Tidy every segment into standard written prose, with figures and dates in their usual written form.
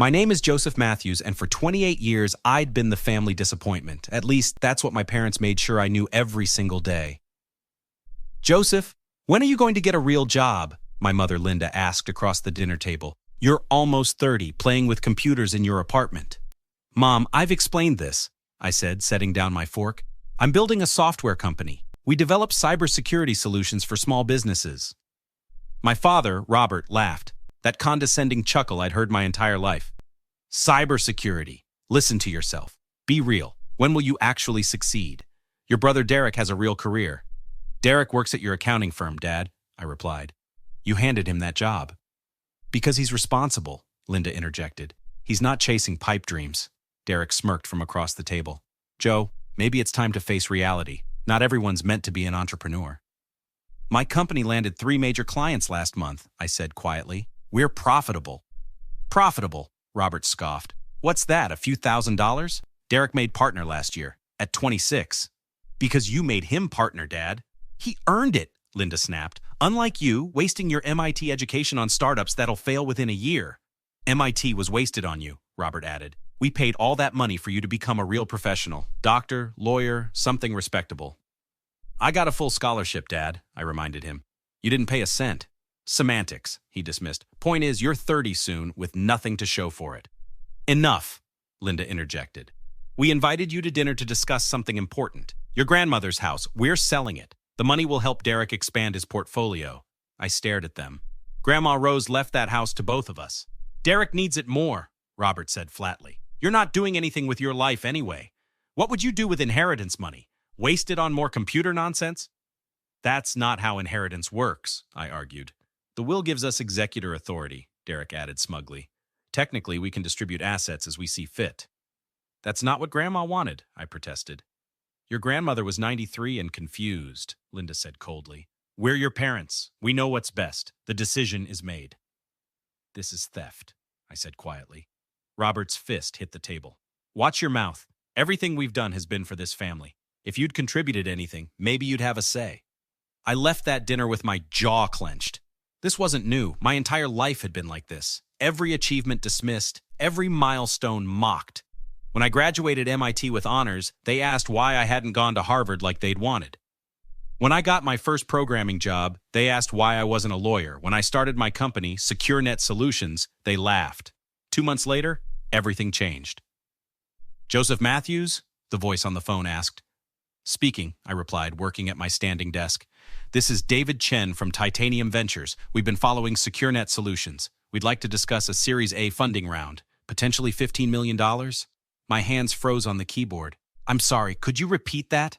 My name is Joseph Matthews, and for 28 years, I'd been the family disappointment. At least, that's what my parents made sure I knew every single day. Joseph, when are you going to get a real job? My mother Linda asked across the dinner table. You're almost 30, playing with computers in your apartment. Mom, I've explained this, I said, setting down my fork. I'm building a software company. We develop cybersecurity solutions for small businesses. My father, Robert, laughed. That condescending chuckle I'd heard my entire life. Cybersecurity. Listen to yourself. Be real. When will you actually succeed? Your brother Derek has a real career. Derek works at your accounting firm, Dad, I replied. You handed him that job. Because he's responsible, Linda interjected. He's not chasing pipe dreams. Derek smirked from across the table. Joe, maybe it's time to face reality. Not everyone's meant to be an entrepreneur. My company landed 3 major clients last month, I said quietly. We're profitable. Profitable, Robert scoffed. What's that, a few $1,000s? Derek made partner last year, at 26. Because you made him partner, Dad. He earned it, Linda snapped. Unlike you, wasting your MIT education on startups that'll fail within a year. MIT was wasted on you, Robert added. We paid all that money for you to become a real professional. Doctor, lawyer, something respectable. I got a full scholarship, Dad, I reminded him. You didn't pay a cent. Semantics, he dismissed. Point is, you're 30 soon with nothing to show for it. Enough, Linda interjected. We invited you to dinner to discuss something important. Your grandmother's house. We're selling it. The money will help Derek expand his portfolio. I stared at them. Grandma Rose left that house to both of us. Derek needs it more, Robert said flatly. You're not doing anything with your life anyway. What would you do with inheritance money? Waste it on more computer nonsense? That's not how inheritance works, I argued. The will gives us executor authority, Derek added smugly. Technically, we can distribute assets as we see fit. That's not what Grandma wanted, I protested. Your grandmother was 93 and confused, Linda said coldly. We're your parents. We know what's best. The decision is made. This is theft, I said quietly. Robert's fist hit the table. Watch your mouth. Everything we've done has been for this family. If you'd contributed anything, maybe you'd have a say. I left that dinner with my jaw clenched. This wasn't new. My entire life had been like this. Every achievement dismissed, every milestone mocked. When I graduated MIT with honors, they asked why I hadn't gone to Harvard like they'd wanted. When I got my first programming job, they asked why I wasn't a lawyer. When I started my company, SecureNet Solutions, they laughed. 2 months later, everything changed. Joseph Matthews? The voice on the phone asked. Speaking, I replied, working at my standing desk. This is David Chen from Titanium Ventures. We've been following SecureNet Solutions. We'd like to discuss a Series A funding round, potentially $15 million. My hands froze on the keyboard. I'm sorry, could you repeat that?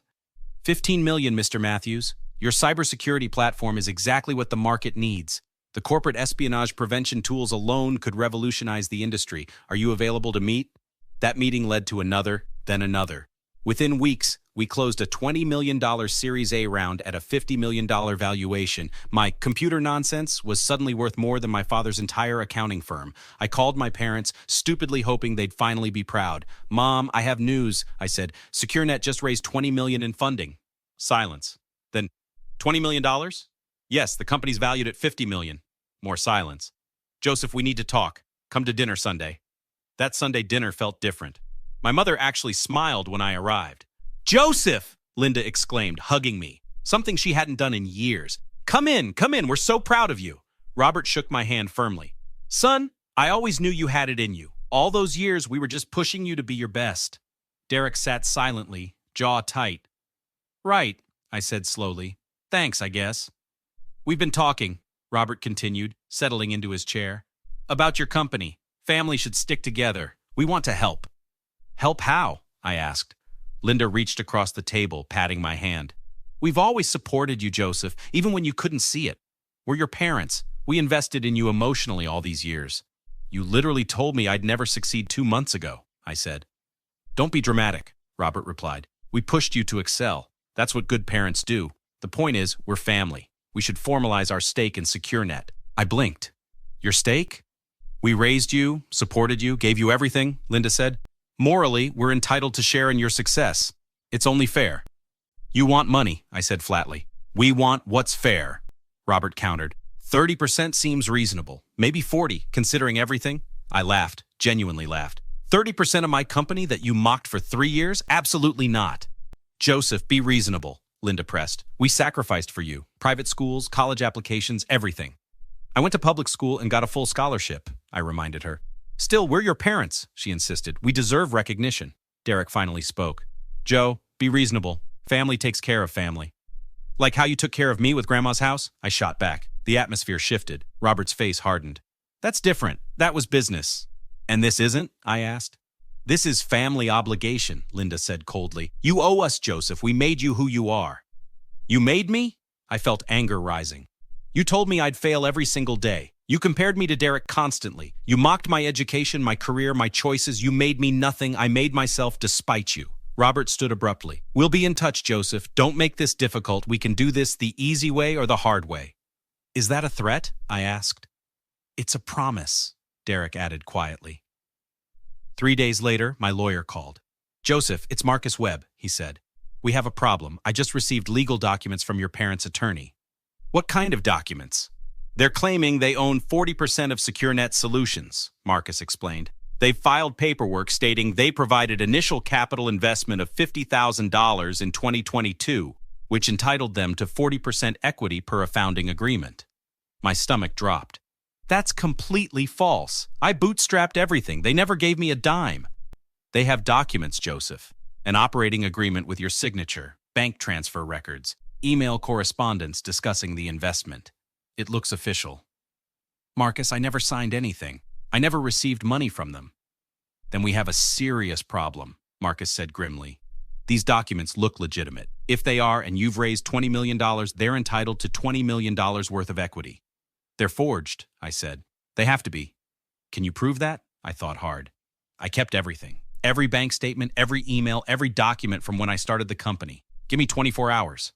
$15 million, Mr. Matthews. Your cybersecurity platform is exactly what the market needs. The corporate espionage prevention tools alone could revolutionize the industry. Are you available to meet? That meeting led to another, then another. Within weeks, we closed a $20 million Series A round at a $50 million valuation. My computer nonsense was suddenly worth more than my father's entire accounting firm. I called my parents, stupidly hoping they'd finally be proud. Mom, I have news, I said. SecureNet just raised $20 million in funding. Silence. Then, $20 million? Yes, the company's valued at $50 million. More silence. Joseph, we need to talk. Come to dinner Sunday. That Sunday dinner felt different. My mother actually smiled when I arrived. Joseph! Linda exclaimed, hugging me. Something she hadn't done in years. Come in, we're so proud of you. Robert shook my hand firmly. Son, I always knew you had it in you. All those years we were just pushing you to be your best. Derek sat silently, jaw tight. Right, I said slowly. Thanks, I guess. We've been talking, Robert continued, settling into his chair. About your company. Family should stick together. We want to help. Help how? I asked. Linda reached across the table, patting my hand. We've always supported you, Joseph, even when you couldn't see it. We're your parents. We invested in you emotionally all these years. You literally told me I'd never succeed 2 months ago, I said. Don't be dramatic, Robert replied. We pushed you to excel. That's what good parents do. The point is, we're family. We should formalize our stake in SecureNet. I blinked. Your stake? We raised you, supported you, gave you everything, Linda said. Morally, we're entitled to share in your success. It's only fair. You want money, I said flatly. We want what's fair, Robert countered. 30% seems reasonable. Maybe 40, considering everything. I laughed. genuinely laughed. 30% of my company that you mocked for 3 years? Absolutely not. Joseph, be reasonable, Linda pressed. We sacrificed for you. Private schools, college applications, everything. I went to public school and got a full scholarship, I reminded her. Still, we're your parents, she insisted. We deserve recognition. Derek finally spoke. Joe, be reasonable. Family takes care of family. Like how you took care of me with Grandma's house? I shot back. The atmosphere shifted. Robert's face hardened. That's different. That was business. And this isn't? I asked. This is family obligation, Linda said coldly. You owe us, Joseph. We made you who you are. You made me? I felt anger rising. You told me I'd fail every single day. You compared me to Derek constantly. You mocked my education, my career, my choices. You made me nothing. I made myself despite you. Robert stood abruptly. We'll be in touch, Joseph. Don't make this difficult. We can do this the easy way or the hard way. Is that a threat? I asked. It's a promise, Derek added quietly. 3 days later, my lawyer called. Joseph, it's Marcus Webb, he said. We have a problem. I just received legal documents from your parents' attorney. What kind of documents? They're claiming they own 40% of SecureNet Solutions, Marcus explained. They've filed paperwork stating they provided initial capital investment of $50,000 in 2022, which entitled them to 40% equity per a founding agreement. My stomach dropped. That's completely false. I bootstrapped everything. They never gave me a dime. They have documents, Joseph. An operating agreement with your signature, bank transfer records, email correspondence discussing the investment. It looks official. Marcus, I never signed anything. I never received money from them. Then we have a serious problem, Marcus said grimly. These documents look legitimate. If they are and you've raised $20 million, they're entitled to $20 million worth of equity. They're forged, I said. They have to be. Can you prove that? I thought hard. I kept everything. Every bank statement, every email, every document from when I started the company. Give me 24 hours.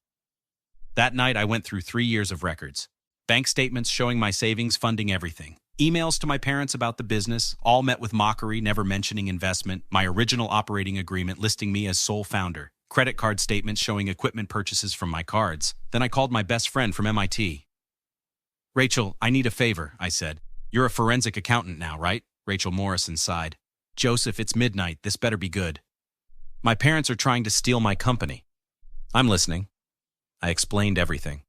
That night, I went through 3 years of records. Bank statements showing my savings, funding everything. Emails to my parents about the business, all met with mockery, never mentioning investment. My original operating agreement listing me as sole founder. Credit card statements showing equipment purchases from my cards. Then I called my best friend from MIT. Rachel, I need a favor, I said. You're a forensic accountant now, right? Rachel Morrison sighed. Joseph, it's midnight. This better be good. My parents are trying to steal my company. I'm listening. I explained everything.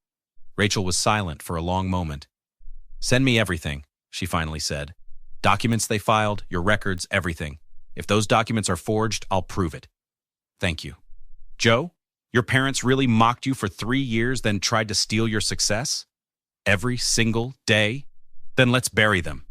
Rachel was silent for a long moment. Send me everything, she finally said. Documents they filed, your records, everything. If those documents are forged, I'll prove it. Thank you. Joe, your parents really mocked you for 3 years, then tried to steal your success? Every single day? Then let's bury them.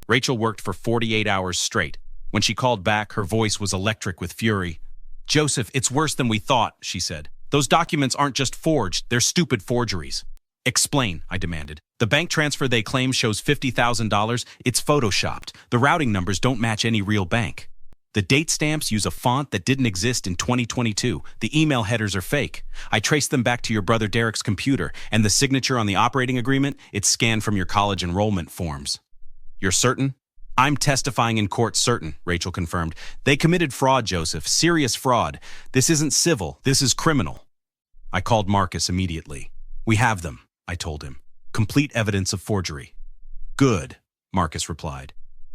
Rachel worked for 48 hours straight. When she called back, her voice was electric with fury. Joseph, it's worse than we thought, she said. Those documents aren't just forged, they're stupid forgeries. Explain, I demanded. The bank transfer they claim shows $50,000. It's photoshopped. The routing numbers don't match any real bank. The date stamps use a font that didn't exist in 2022. The email headers are fake. I traced them back to your brother Derek's computer, and the signature on the operating agreement, it's scanned from your college enrollment forms. You're certain? I'm testifying in court certain, Rachel confirmed. They committed fraud, Joseph. Serious fraud. This isn't civil. This is criminal. I called Marcus immediately. We have them, I told him. Complete evidence of forgery. Good, Marcus replied.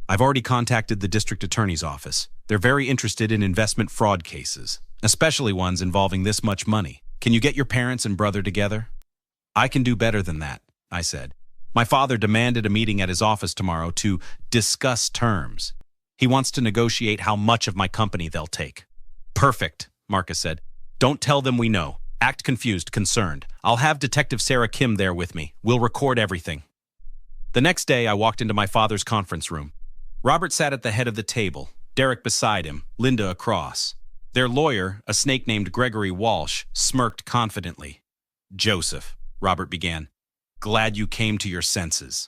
I've already contacted the district attorney's office. They're very interested in investment fraud cases, especially ones involving this much money. Can you get your parents and brother together? I can do better than that, I said. My father demanded a meeting at his office tomorrow to discuss terms. He wants to negotiate how much of my company they'll take. Perfect, Marcus said. Don't tell them we know. Act confused, concerned. I'll have Detective Sarah Kim there with me. We'll record everything. The next day, I walked into my father's conference room. Robert sat at the head of the table, Derek beside him, Linda across. Their lawyer, a snake named Gregory Walsh, smirked confidently. Joseph, Robert began. Glad you came to your senses.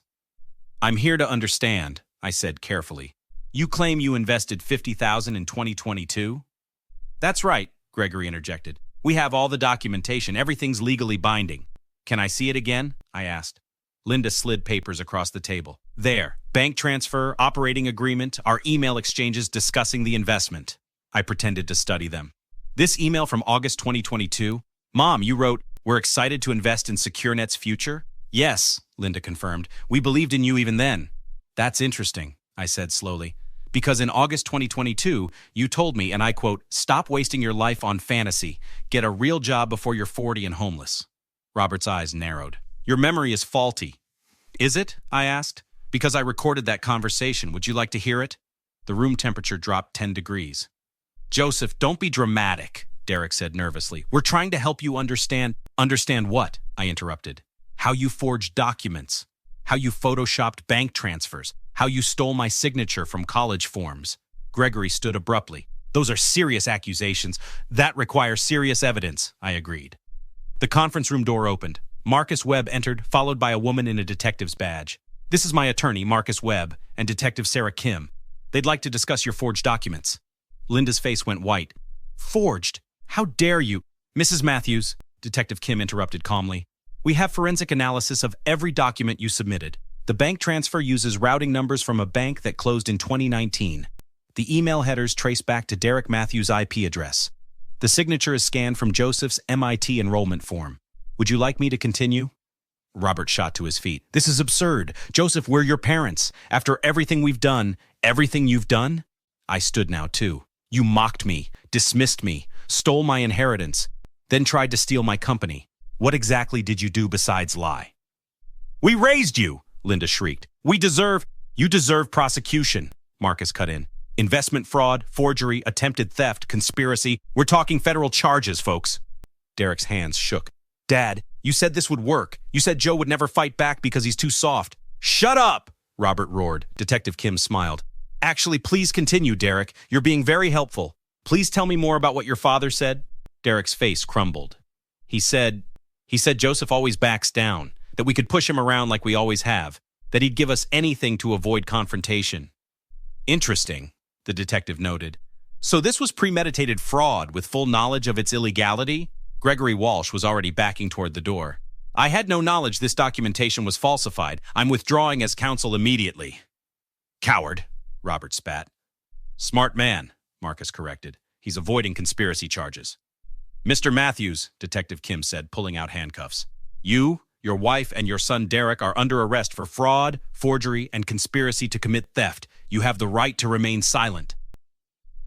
I'm here to understand, I said carefully. You claim you invested $50,000 in 2022? That's right, Gregory interjected. We have all the documentation. Everything's legally binding. Can I see it again? I asked. Linda slid papers across the table. There, bank transfer, operating agreement, our email exchanges discussing the investment. I pretended to study them. This email from August 2022? Mom, you wrote, we're excited to invest in SecureNet's future? Yes, Linda confirmed. We believed in you even then. That's interesting, I said slowly. Because in August 2022, you told me, and I quote, "Stop wasting your life on fantasy. Get a real job before you're 40 and homeless." Robert's eyes narrowed. "Your memory is faulty." "Is it?" I asked. "Because I recorded that conversation. Would you like to hear it?" The room temperature dropped 10 degrees. "Joseph, don't be dramatic," Derek said nervously. "We're trying to help you understand." "Understand what?" I interrupted. "How you forged documents. How you photoshopped bank transfers. How you stole my signature from college forms." Gregory stood abruptly. "Those are serious accusations. That requires serious evidence," I agreed. The conference room door opened. Marcus Webb entered, followed by a woman in a detective's badge. "This is my attorney, Marcus Webb, and Detective Sarah Kim. They'd like to discuss your forged documents." Linda's face went white. "Forged? How dare you?" "Mrs. Matthews," Detective Kim interrupted calmly, "we have forensic analysis of every document you submitted. The bank transfer uses routing numbers from a bank that closed in 2019. The email headers trace back to Derek Matthews' IP address. The signature is scanned from Joseph's MIT enrollment form. Would you like me to continue?" Robert shot to his feet. "This is absurd. Joseph, we're your parents. After everything we've done, everything you've done?" I stood now, too. "You mocked me, dismissed me, stole my inheritance, then tried to steal my company. What exactly did you do besides lie?" "We raised you!" Linda shrieked. "You deserve prosecution," Marcus cut in. "Investment fraud, forgery, attempted theft, conspiracy. We're talking federal charges, folks." Derek's hands shook. "Dad, you said this would work. You said Joe would never fight back because he's too soft." "Shut up!" Robert roared. Detective Kim smiled. "Actually, please continue, Derek. You're being very helpful. Please tell me more about what your father said." Derek's face crumbled. He said Joseph always backs down, that we could push him around like we always have, that he'd give us anything to avoid confrontation. "Interesting," the detective noted. "So this was premeditated fraud with full knowledge of its illegality?" Gregory Walsh was already backing toward the door. "I had no knowledge this documentation was falsified. I'm withdrawing as counsel immediately." "Coward," Robert spat. "Smart man," Marcus corrected. "He's avoiding conspiracy charges." "Mr. Matthews," Detective Kim said, pulling out handcuffs. "You, your wife, and your son Derek are under arrest for fraud, forgery, and conspiracy to commit theft. You have the right to remain silent."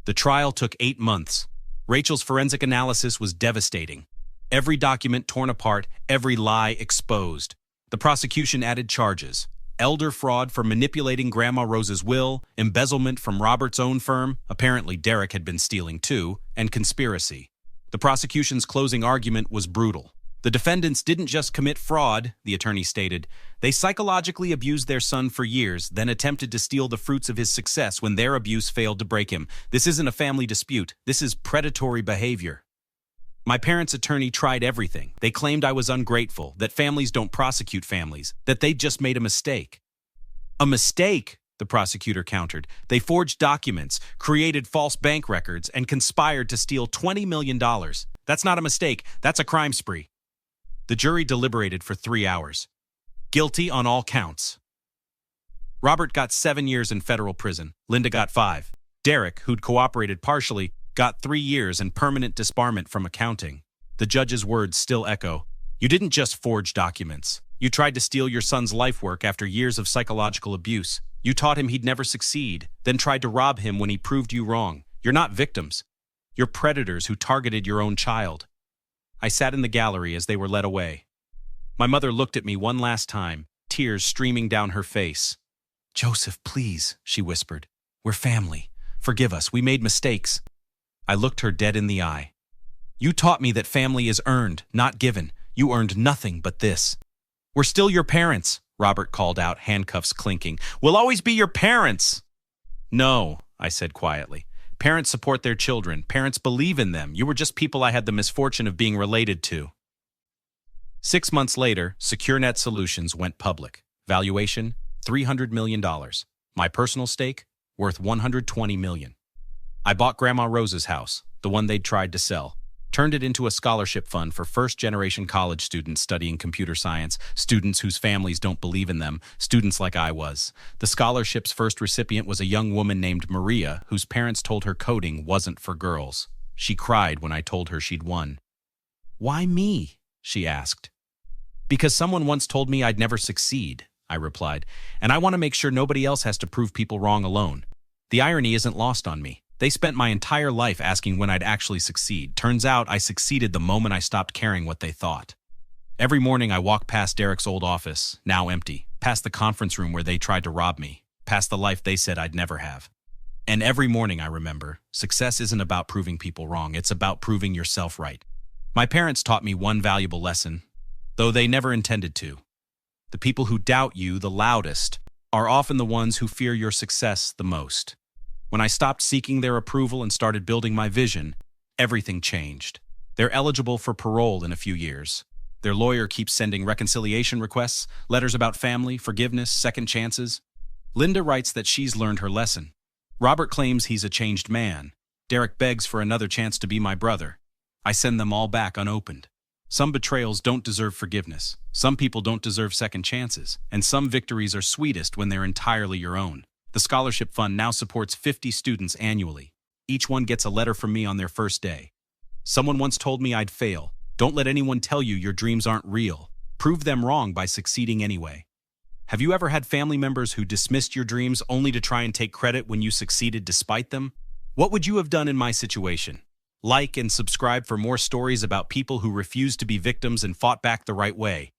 The trial took 8 months. Rachel's forensic analysis was devastating. Every document torn apart, every lie exposed. The prosecution added charges: elder fraud for manipulating Grandma Rose's will, embezzlement from Robert's own firm, apparently Derek had been stealing too, and conspiracy. The prosecution's closing argument was brutal. The defendants didn't just commit fraud, the attorney stated. They psychologically abused their son for years, then attempted to steal the fruits of his success when their abuse failed to break him. This isn't a family dispute. This is predatory behavior. My parents' attorney tried everything. They claimed I was ungrateful, that families don't prosecute families, that they'd just made a mistake. "A mistake?" the prosecutor countered. "They forged documents, created false bank records, and conspired to steal $20 million. That's not a mistake. That's a crime spree." The jury deliberated for 3 hours. Guilty on all counts. Robert got 7 years in federal prison. Linda got 5. Derek, who'd cooperated partially, got 3 years and permanent disbarment from accounting. The judge's words still echo. "You didn't just forge documents. You tried to steal your son's life work after years of psychological abuse. You taught him he'd never succeed, then tried to rob him when he proved you wrong. You're not victims. You're predators who targeted your own child." I sat in the gallery as they were led away. My mother looked at me one last time, tears streaming down her face. "Joseph, please," she whispered. "We're family. Forgive us. We made mistakes." I looked her dead in the eye. "You taught me that family is earned, not given. You earned nothing but this." "We're still your parents," Robert called out, handcuffs clinking. "We'll always be your parents." "No," I said quietly. "Parents support their children. Parents believe in them. You were just people I had the misfortune of being related to." 6 months later, SecureNet Solutions went public. Valuation, $300 million. My personal stake, worth $120 million. I bought Grandma Rose's house, the one they'd tried to sell. Turned it into a scholarship fund for first-generation college students studying computer science, students whose families don't believe in them, students like I was. The scholarship's first recipient was a young woman named Maria, whose parents told her coding wasn't for girls. She cried when I told her she'd won. "Why me?" she asked. "Because someone once told me I'd never succeed," I replied, "and I want to make sure nobody else has to prove people wrong alone. The irony isn't lost on me. They spent my entire life asking when I'd actually succeed. Turns out I succeeded the moment I stopped caring what they thought. Every morning I walk past Derek's old office, now empty, past the conference room where they tried to rob me, past the life they said I'd never have. And every morning I remember, success isn't about proving people wrong, it's about proving yourself right. My parents taught me one valuable lesson, though they never intended to. The people who doubt you the loudest are often the ones who fear your success the most. When I stopped seeking their approval and started building my vision, everything changed. They're eligible for parole in a few years. Their lawyer keeps sending reconciliation requests, letters about family, forgiveness, second chances. Linda writes that she's learned her lesson. Robert claims he's a changed man. Derek begs for another chance to be my brother. I send them all back unopened. Some betrayals don't deserve forgiveness. Some people don't deserve second chances. And some victories are sweetest when they're entirely your own. The scholarship fund now supports 50 students annually. Each one gets a letter from me on their first day. Someone once told me I'd fail. Don't let anyone tell you your dreams aren't real. Prove them wrong by succeeding anyway. Have you ever had family members who dismissed your dreams only to try and take credit when you succeeded despite them? What would you have done in my situation? Like and subscribe for more stories about people who refused to be victims and fought back the right way.